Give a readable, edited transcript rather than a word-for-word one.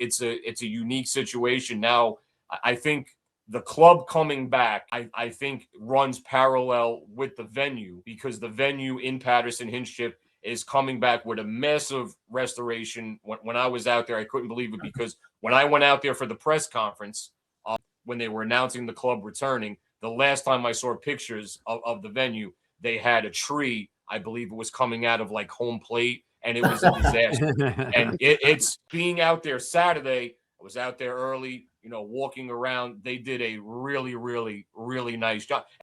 it's a unique situation. Now, I think the club coming back, I think runs parallel with the venue, because the venue in Paterson, Hinchip, is coming back with a massive restoration. When I was out there, I couldn't believe it, because when I went out there for the press conference, when they were announcing the club returning, the last time I saw pictures of the venue, they had a tree. I believe it was coming out of like home plate, and it was a disaster. And it's being out there Saturday. I was out there early, walking around. They did a really, really, really nice job.